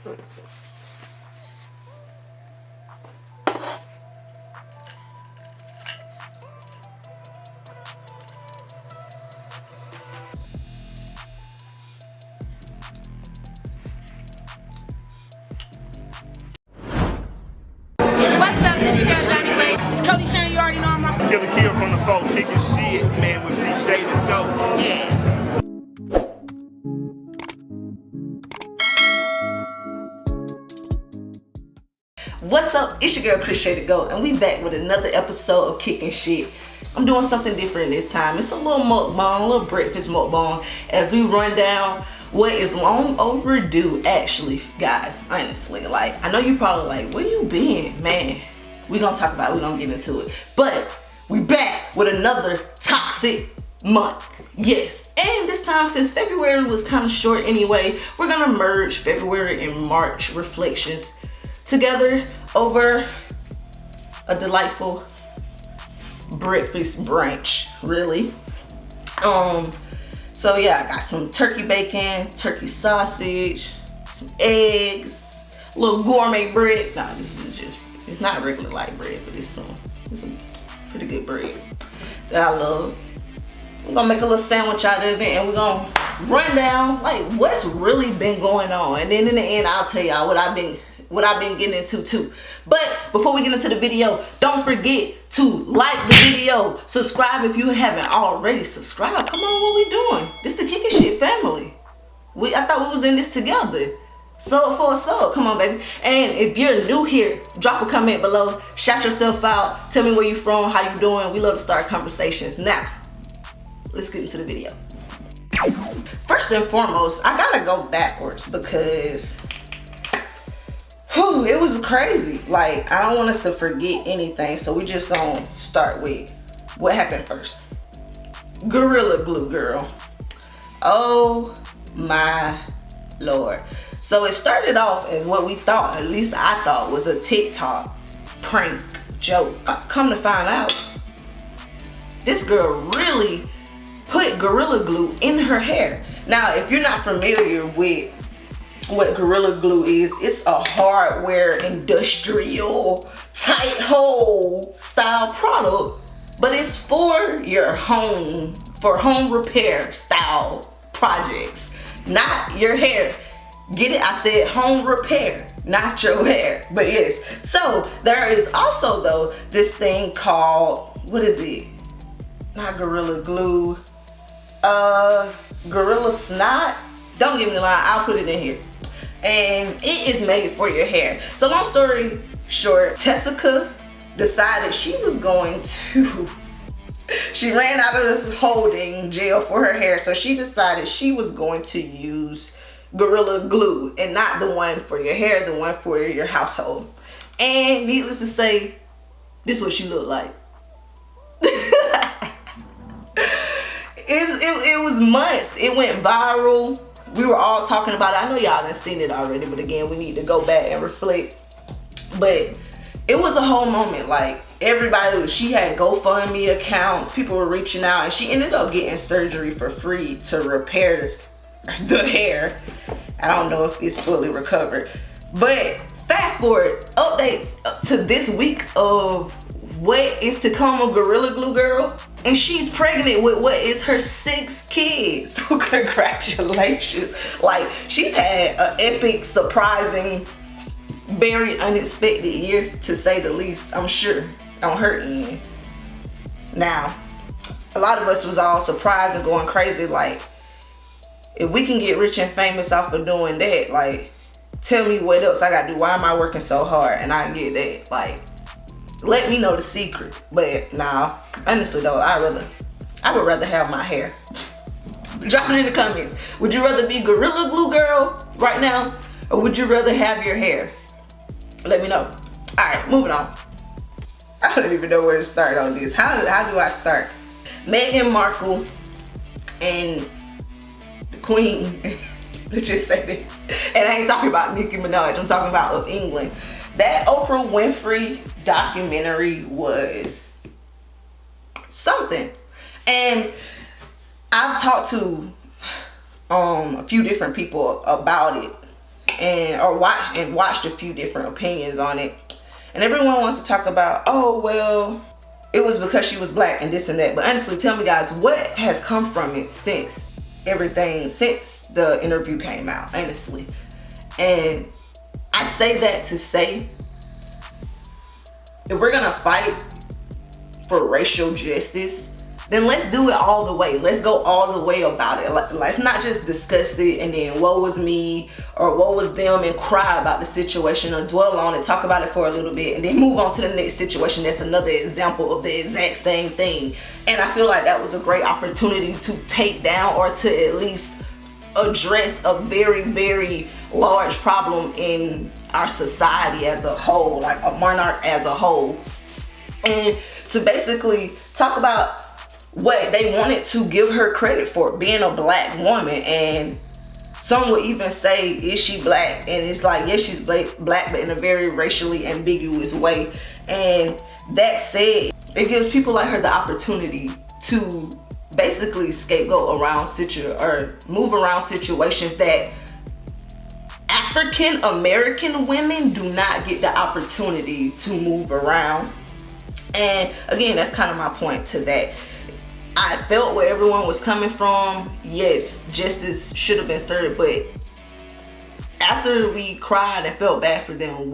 From the folk kicking shit, man, we appreciate it though. Yeah. What's up? It's your girl Appreciate It Go, and we back with another episode of Kicking Shit. I'm doing something different this time. It's a little mukbang, a little breakfast mukbang, as we run down what is long overdue, actually, guys. Honestly, like, I know you probably like, where you been, man? We gonna talk about it, we gonna get into it, but we back with another toxic month. Yes, and this time, since February was kind of short anyway, we're gonna merge February and March reflections together over a delightful breakfast brunch, really. So yeah, I got some turkey bacon, turkey sausage, some eggs, a little gourmet bread. Nah, this is just, it's not regular light bread, but it's some pretty good bread that I love. We're gonna make a little sandwich out of it, and we're gonna run down like what's really been going on, and then in the end I'll tell y'all what I've been getting into too. But before we get into the video, don't forget to like the video, subscribe if you haven't already subscribed. Come on, what we doing? This the Kicking Shit family. I thought we was in this together. Soul for a soul, come on baby. And if you're new here, drop a comment below, shout yourself out, tell me where you from, how you doing. We love to start conversations. Now let's get into the video. First and foremost, I gotta go backwards because it was crazy. Like, I don't want us to forget anything, so we just gonna start with what happened first. Gorilla Glue, girl. Oh my Lord. So it started off as what we thought, at least I thought, was a TikTok prank joke. Come to find out, this girl really put Gorilla Glue in her hair. Now, if you're not familiar with what Gorilla Glue is, it's a hardware industrial tight hole style product, but it's for your home, for home repair style projects, not your hair. Get it? I said home repair, not your hair. But yes, so there is also though this thing called, what is it? Not Gorilla Glue, Gorilla Snot. Don't give me the line, I'll put it in here. And it is made for your hair. So long story short, Tessica decided she was going to, she ran out of holding jail for her hair, so she decided she was going to use Gorilla Glue, and not the one for your hair, the one for your household. And needless to say, this is what she looked like. It was months. It went viral. We were all talking about it. I know y'all done seen it already, but again, we need to go back and reflect. But it was a whole moment. Like, everybody, she had GoFundMe accounts, people were reaching out, and she ended up getting surgery for free to repair the hair. I don't know if it's fully recovered, but fast forward, updates to this week of what is to come of Gorilla Glue girl, and she's pregnant with what is her 6th kid. So congratulations. Like, she's had an epic, surprising, very unexpected year, to say the least, I'm sure, on her end. Now, a lot of us was all surprised and going crazy, like, if we can get rich and famous off of doing that, like, tell me what else I gotta do. Why am I working so hard and I get that? Like, let me know the secret. But nah, honestly though, I would rather have my hair. Drop it in the comments. Would you rather be Gorilla Glue girl right now, or would you rather have your hair? Let me know. All right, moving on. I don't even know where to start on this. How do I start? Meghan Markle and Queen, let's just say that. And I ain't talking about Nicki Minaj, I'm talking about of England. That Oprah Winfrey documentary was something. And I've talked to a few different people about it. and watched a few different opinions on it, and everyone wants to talk about, oh well, it was because she was black and this and that. But honestly, tell me guys, what has come from it since the interview came out, honestly? And I say that to say, if we're gonna fight for racial justice, then let's do it all the way. Let's go all the way about it. Let's not just discuss it and then woe was me or woe was them and cry about the situation or dwell on it, talk about it for a little bit, and then move on to the next situation that's another example of the exact same thing. And I feel like that was a great opportunity to take down or to at least address a very, very large problem in our society as a whole, like a monarch as a whole. And to basically talk about what they wanted to give her credit for, being a black woman. And some would even say, is she black? And it's like, yes, she's black, but in a very racially ambiguous way. And that said, it gives people like her the opportunity to basically scapegoat around move around situations that African American women do not get the opportunity to move around. And again, that's kind of my point to that. I felt where everyone was coming from. Yes, justice should have been served, but after we cried and felt bad for them,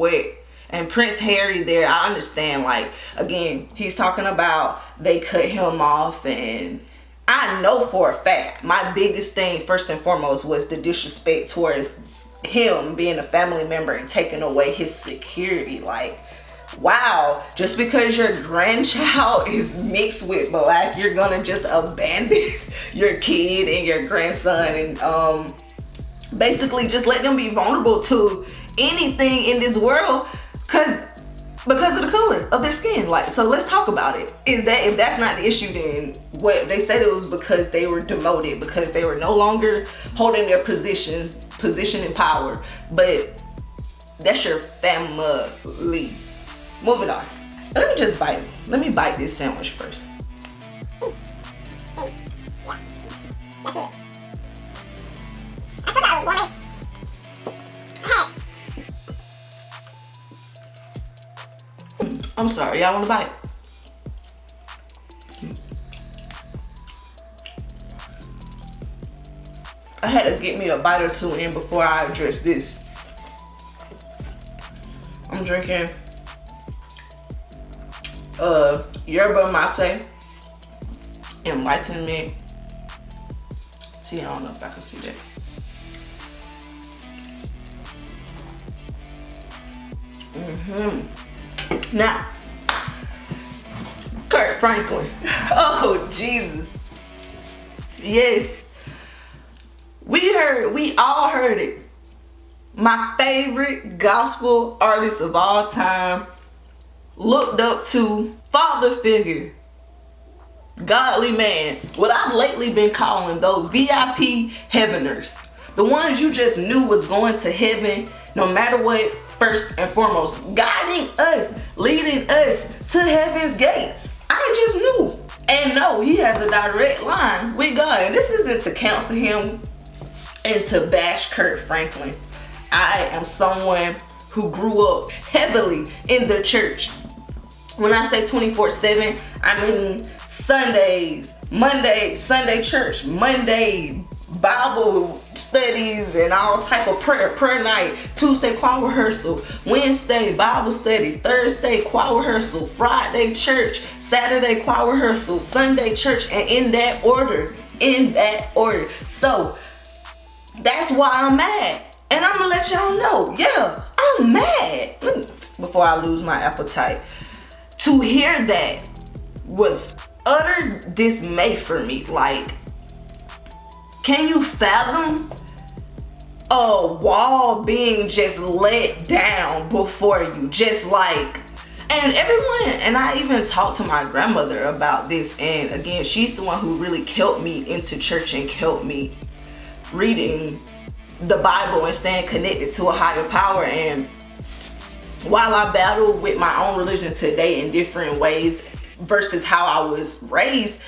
and Prince Harry there, I understand, like, again, he's talking about they cut him off, and I know for a fact, my biggest thing first and foremost was the disrespect towards him being a family member and taking away his security. Like, wow, just because your grandchild is mixed with black, you're gonna just abandon your kid and your grandson and basically just let them be vulnerable to anything in this world because of the color of their skin. Like, so let's talk about it. If that's not the issue, then what they said it was because they were demoted, because they were no longer holding their position in power. But that's your family. Moving on. Let me bite this sandwich first. That's it. I told you I was gourmet. I'm sorry, y'all want to bite? I had to get me a bite or two in before I address this. I'm drinking yerba mate, enlightenment tea. I don't know if I can see that. Now, Kirk Franklin. Oh Jesus. Yes. We all heard it. My favorite gospel artist of all time, looked up to, father figure, godly man, what I've lately been calling those VIP heaveners, the ones you just knew was going to heaven no matter what, first and foremost, guiding us, leading us to heaven's gates. I just knew. And no, he has a direct line with God. And this isn't to counsel him and to bash Kirk Franklin. I am someone who grew up heavily in the church. When I say 24/7, I mean Sundays, Monday, Sunday church, Monday Bible studies and all type of prayer night, Tuesday choir rehearsal, Wednesday Bible study, Thursday choir rehearsal, Friday church, Saturday choir rehearsal, Sunday church, and in that order. So that's why I'm mad. And I'm gonna let y'all know, yeah, I'm mad. Before I lose my appetite. To hear that was utter dismay for me. Like, can you fathom a wall being just let down before you? Just like, and everyone, and I even talked to my grandmother about this, and again, she's the one who really kept me into church and kept me reading the Bible and staying connected to a higher power. And while I battle with my own religion today in different ways versus how I was raised,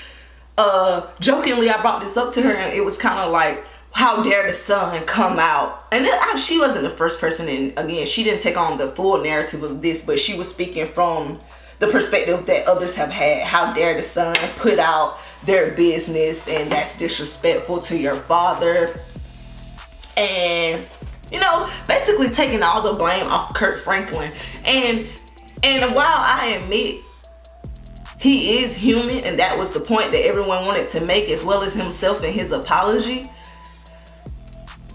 jokingly I brought this up to her, and it was kind of like, how dare the son come out. And she wasn't the first person, and again, she didn't take on the full narrative of this, but she was speaking from the perspective that others have had. How dare the son put out their business, and that's disrespectful to your father. And, you know, basically taking all the blame off KIRKFRANKLIN. And while I admit he is human, and that was the point that everyone wanted to make, as well as himself in his apology,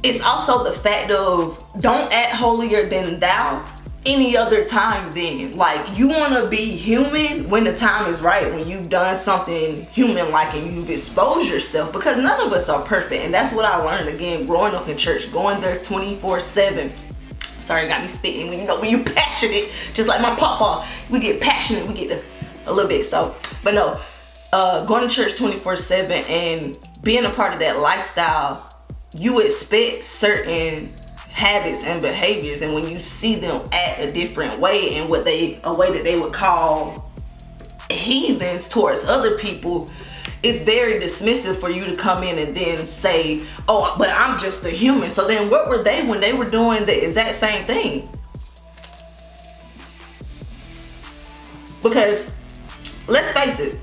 it's also the fact of don't act holier than thou any other time then. Like, you want to be human when the time is right, when you've done something human-like and you've exposed yourself, because none of us are perfect. And that's what I learned, again, growing up in church, going there 24/7. Sorry, got me spitting. When you're passionate, just like my papa, we get passionate, we get a little bit. So, but no, going to church 24/7 and being a part of that lifestyle, you expect certain habits and behaviors, and when you see them act a different way, and a way that they would call heathens towards other people, it's very dismissive for you to come in and then say, oh, but I'm just a human. So then what were they when they were doing the exact same thing? Because let's face it,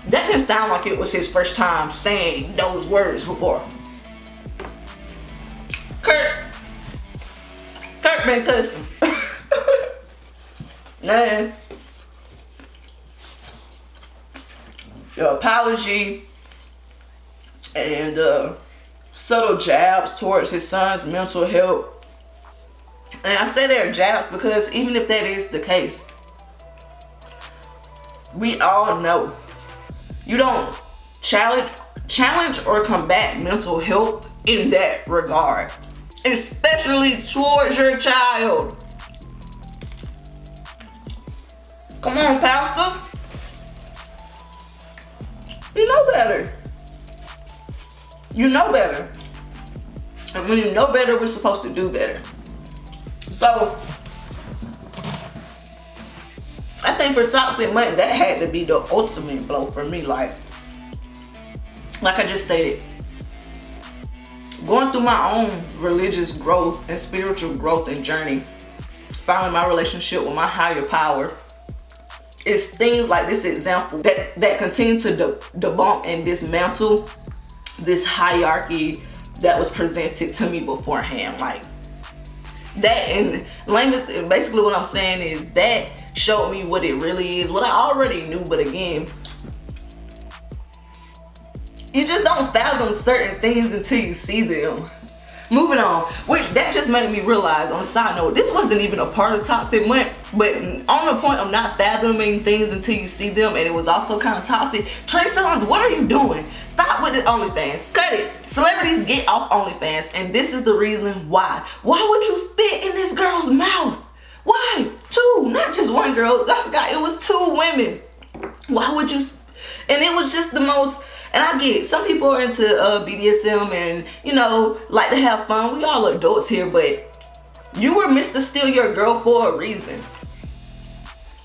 that didn't sound like it was his first time saying those words before. Kirk been cussing. Nah. The apology and subtle jabs towards his son's mental health. And I say they're jabs because even if that is the case, we all know you don't challenge or combat mental health in that regard, especially towards your child. Come on, Pastor. You know better. You know better. And when you know better, we're supposed to do better. So, I think for Toxic Money, that had to be the ultimate blow for me. Like I just stated, going through my own religious growth and spiritual growth and journey, finding my relationship with my higher power, it's things like this example that continue to debunk and dismantle this hierarchy that was presented to me beforehand. Like that, and basically what I'm saying is that showed me what it really is, what I already knew, but again, you just don't fathom certain things until you see them. Moving on, which that just made me realize, on a side note, this wasn't even a part of Toxic Month, but on the point of not fathoming things until you see them, and it was also kind of toxic. TREY Songz, what are you doing? Stop with the OnlyFans. Cut it. Celebrities get off OnlyFans, and this is the reason why. Why would you spit in this girl's mouth? Why? Two, not just one girl. I forgot, it was two women. Why would you? And it was just the most. And I get, some people are into BDSM and, you know, like to have fun. We all adults here, but you were Mr. Steal Your Girl for a reason.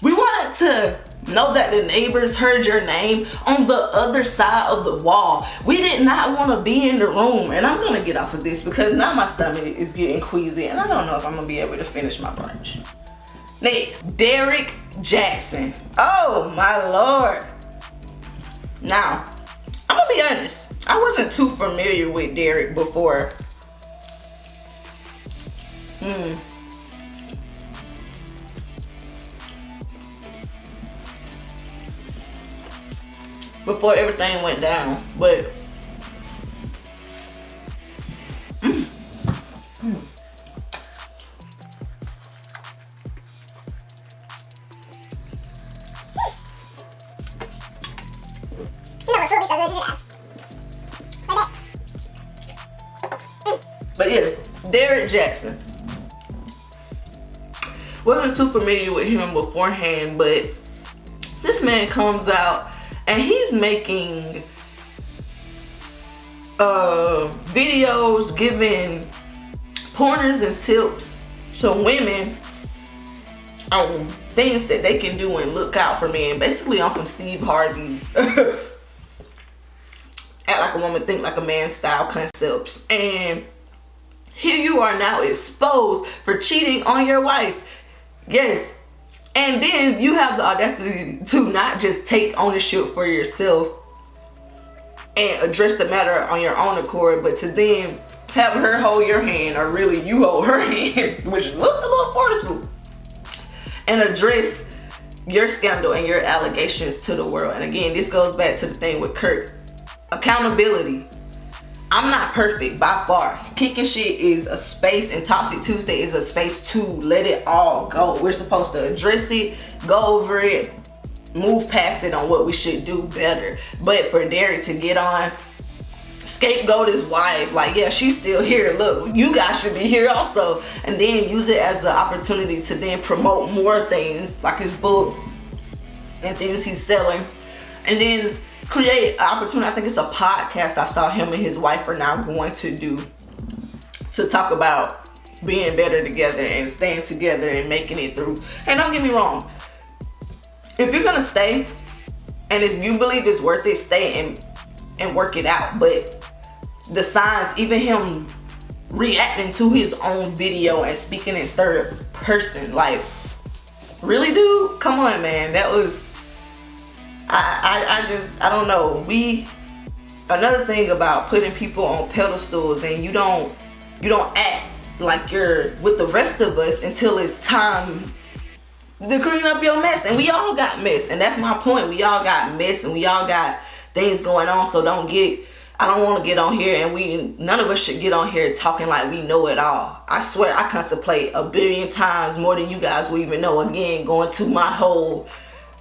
We wanted to know that the neighbors heard your name on the other side of the wall. We did not want to be in the room. And I'm going to get off of this because now my stomach is getting queasy and I don't know if I'm going to be able to finish my brunch. Next, DERRICK JAXN. Oh my Lord. Now, I'm gonna be honest, I wasn't too familiar with DERRICK before. Before everything went down, but yes, DERRICK JAXN. Wasn't too familiar with him beforehand, but this man comes out and he's making videos giving pointers and tips to women on things that they can do and look out for men, basically on some Steve Harvey's. act like a woman, think like a man style concepts. And here you are now exposed for cheating on your wife. Yes. And then you have the audacity to not just take ownership for yourself and address the matter on your own accord, but to then have her hold your hand, or really you hold her hand, which looked a little forceful, and address your scandal and your allegations to the world. And again, this goes back to the thing with Kirk. Accountability. I'm not perfect by far. Kicking shit is a space, and Toxic Tuesday is a space to let it all go. We're supposed to address it, go over it, move past it on what we should do better. But for Derrick to get on, scapegoat his wife, like, yeah, she's still here, look, you guys should be here also, and then use it as an opportunity to then promote more things like his book and things he's selling, and then create an opportunity. I think it's a podcast I saw him and his wife are now going to do, to talk about being better together and staying together and making it through. And don't get me wrong, if you're gonna stay and if you believe it's worth it, stay and work it out. But the signs, even him reacting to his own video and speaking in third person, like, really, dude? Come on, man. That was, I don't know. Another thing about putting people on pedestals, and you don't act like you're with the rest of us until it's time to clean up your mess. And we all got mess, and that's my point. We all got mess, and we all got things going on. So I don't want to get on here, and none of us should get on here talking like we know it all. I swear I contemplate a billion times more than you guys will even know. Again, going to my whole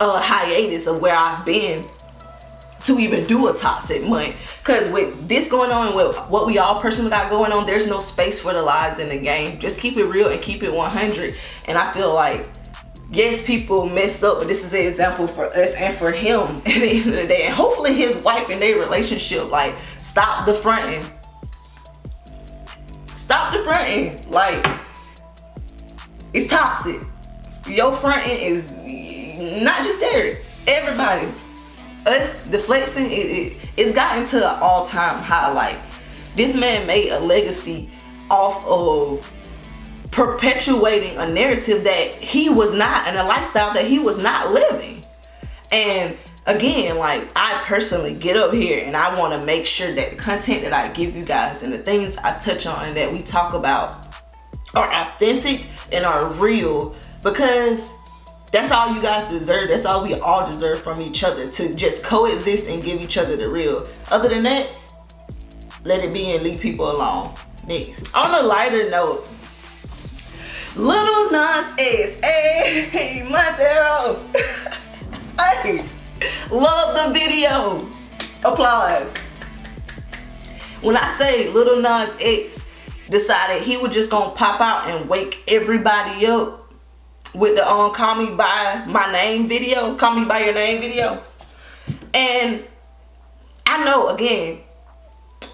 hiatus of where I've been to even do a toxic month. Because with this going on, with what we all personally got going on, there's no space for the lies in the game. Just keep it real and keep it 100. And I feel like, yes, people mess up, but this is an example for us and for him at the end of the day. And hopefully his wife and their relationship, like, stop the fronting. Stop the fronting. Like, it's toxic. Your fronting is not just Derrick. Everybody. Us, the flexing, it's gotten to an all-time high. Like, this man made a legacy off of perpetuating a narrative that he was not, and a lifestyle that he was not living. And again, like, I personally get up here and I want to make sure that the content that I give you guys and the things I touch on and that we talk about are authentic and are real, because that's all you guys deserve. That's all we all deserve from each other, to just coexist and give each other the real. Other than that, let it be and leave people alone. Next. On a lighter note, Lil Nas X, hey, Montero, hey, love the video, applause. When I say Lil Nas X decided he was just gonna pop out and wake everybody up with the Call Me By My Name video, Call Me By Your Name video. And I know, again,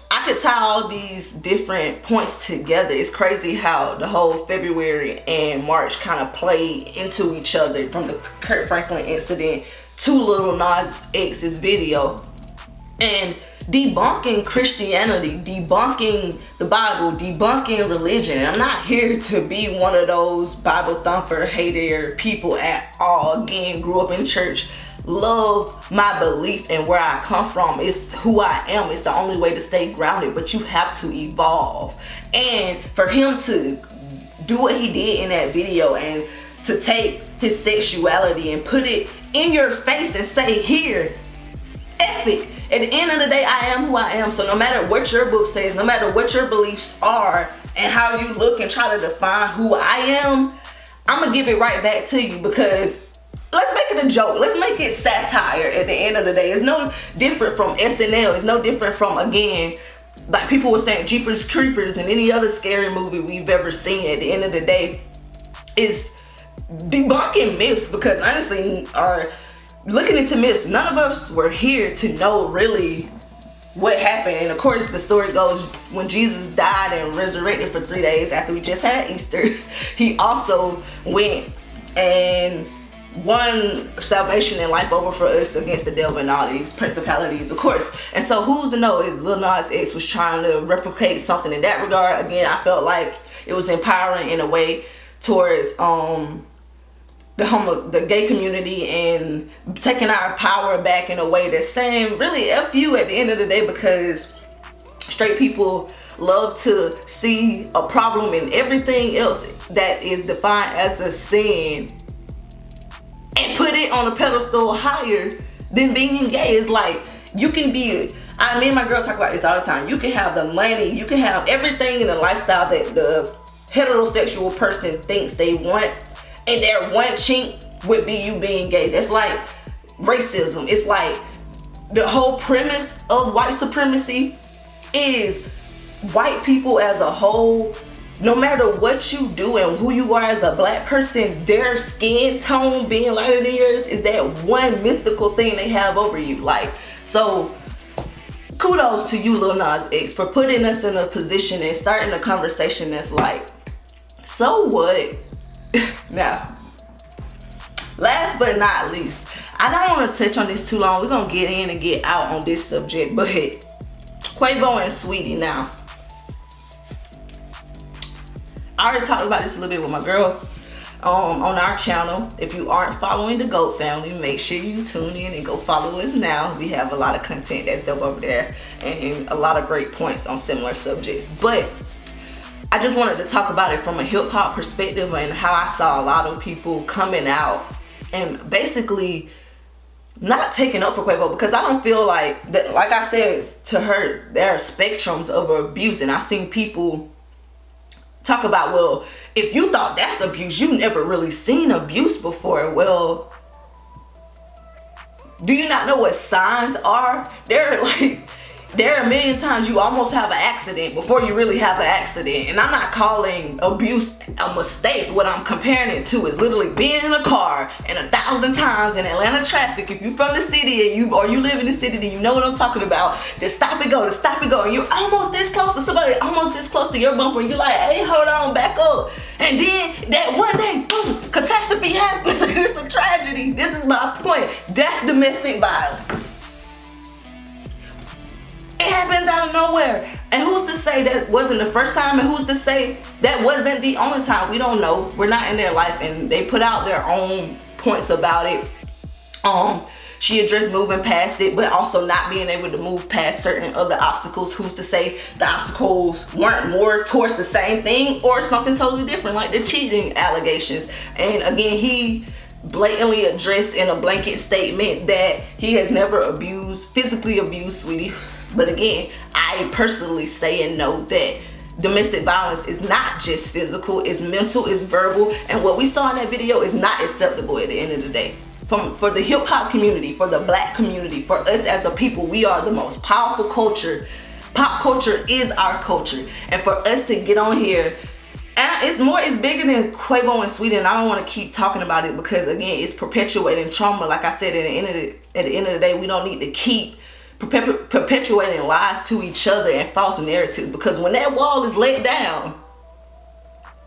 I could tie all these different points together. It's crazy how the whole February and March kind of played into each other, from the KIRKFRANKLIN incident to Lil Nas X's video. And debunking Christianity, debunking the Bible, debunking religion. And I'm not here to be one of those Bible thumper hater people at all. Again, grew up in church, love my belief and where I come from. It's who I am. It's the only way to stay grounded, but you have to evolve. And for him to do what he did in that video and to take his sexuality and put it in your face and say, here, F it. At the end of the day, I am who I am. So no matter what your book says, no matter what your beliefs are and how you look and try to define who I am, I'm gonna give it right back to you, because let's make it a joke. Let's make it satire at the end of the day. It's no different from SNL. It's no different from, again, like people were saying, Jeepers Creepers and any other scary movie we've ever seen. At the end of the day, is debunking myths, because honestly, looking into myths, none of us were here to know really what happened. And of course, the story goes, when Jesus died and resurrected for 3 days after we just had Easter, he also went and won salvation in life over for us against the devil and all these principalities, of course. And so who's to know if Lil Nas X was trying to replicate something in that regard. Again, I felt like it was empowering in a way towards the gay community and taking our power back in a way that's saying really F you at the end of the day, because straight people love to see a problem in everything else that is defined as a sin and put it on a pedestal higher than being gay. It's like, you can be, me and my girl talk about this all the time, you can have the money, you can have everything in the lifestyle that the heterosexual person thinks they want, and their one chink would be you being gay. That's like racism. It's like the whole premise of white supremacy is white people as a whole, no matter what you do and who you are as a black person, their skin tone being lighter than yours is that one mythical thing they have over you. Like, so kudos to you, Lil Nas X, for putting us in a position and starting a conversation that's like, so what? Now, last but not least, I don't want to touch on this too long. We're gonna get in and get out on this subject, but Quavo and Saweetie. Now, I already talked about this a little bit with my girl on our channel. If you aren't following the GOAT family, make sure you tune in and go follow us now. We have a lot of content that's up over there and a lot of great points on similar subjects. But I just wanted to talk about it from a hip hop perspective and how I saw a lot of people coming out and basically not taking up for Quavo, because I don't feel like that, like I said to her, there are spectrums of abuse, and I've seen people talk about, well, if you thought that's abuse, you never really seen abuse before. Well, do you not know what signs are? There are a million times you almost have an accident before you really have an accident. And I'm not calling abuse a mistake. What I'm comparing it to is literally being in a car and 1,000 times in Atlanta traffic. If you're from the city and you live in the city, then you know what I'm talking about. The stop and go, and you're almost this close to somebody, almost this close to your bumper, and you're like, hey, hold on, back up. And then that one day, boom, catastrophe happens. It's a tragedy. This is my point. That's domestic violence. It happens out of nowhere. And who's to say that wasn't the first time? And who's to say that wasn't the only time? We don't know. We're not in their life, and they put out their own points about it. She addressed moving past it, but also not being able to move past certain other obstacles. Who's to say the obstacles weren't more towards the same thing or something totally different, like the cheating allegations. And again, he blatantly addressed in a blanket statement that he has never physically abused Saweetie. But again, I personally say and know that domestic violence is not just physical, it's mental, it's verbal, and what we saw in that video is not acceptable at the end of the day. For the hip hop community, for the black community, for us as a people, we are the most powerful culture. Pop culture is our culture, and for us to get on here, and it's bigger than Quavo and Saweetie, and I don't want to keep talking about it because again, it's perpetuating trauma. Like I said, at the end of the day, we don't need to keep perpetuating lies to each other and false narratives, because when that wall is let down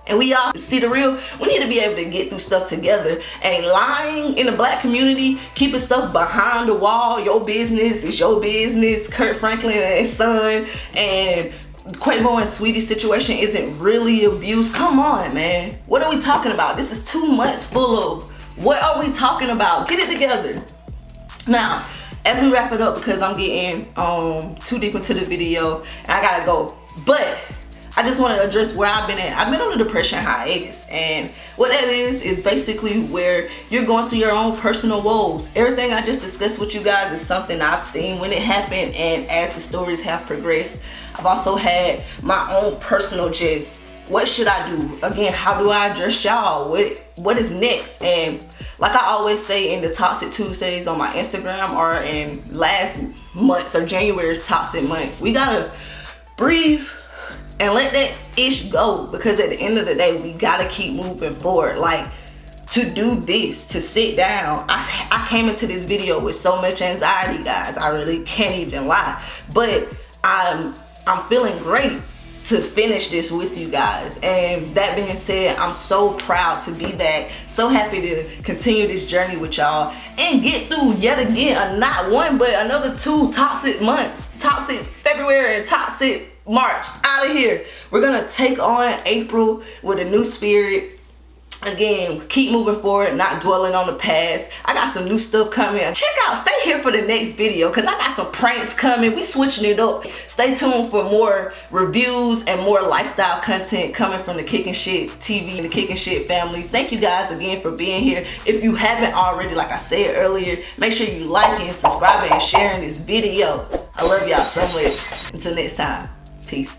and we all see the real, we need to be able to get through stuff together. And lying in the black community, keeping stuff behind the wall, your business is your business. Kirk Franklin and his son and Quavo and Saweetie situation isn't really abuse. Come on, man. What are we talking about? This is 2 months full of what are we talking about? Get it together. Now, as we wrap it up, because I'm getting too deep into the video and I gotta go, but I just want to address where I've been at. I've been on a depression hiatus, and what that is basically where you're going through your own personal woes. Everything I just discussed with you guys is something I've seen when it happened, and as the stories have progressed, I've also had my own personal just, what should I do? Again, how do I address y'all? What is next? And like I always say in the Toxic Tuesdays on my Instagram, or in last month's or January's Toxic Month, we gotta breathe and let that ish go, because at the end of the day, we gotta keep moving forward. Like, to do this, to sit down, I came into this video with so much anxiety, guys. I really can't even lie, but I'm feeling great to finish this with you guys. And that being said, I'm so proud to be back, so happy to continue this journey with y'all and get through yet again not one but another 2 toxic months, toxic February and toxic March. Out of here. We're gonna take on April with a new spirit. Again, keep moving forward, not dwelling on the past. I got some new stuff coming. Check out, stay here for the next video because I got some pranks coming. We switching it up. Stay tuned for more reviews and more lifestyle content coming from the Kicking Shit TV and the Kicking Shit family. Thank you guys again for being here. If you haven't already, like I said earlier, make sure you liking, subscribing, and sharing this video. I love y'all so much. Until next time, peace.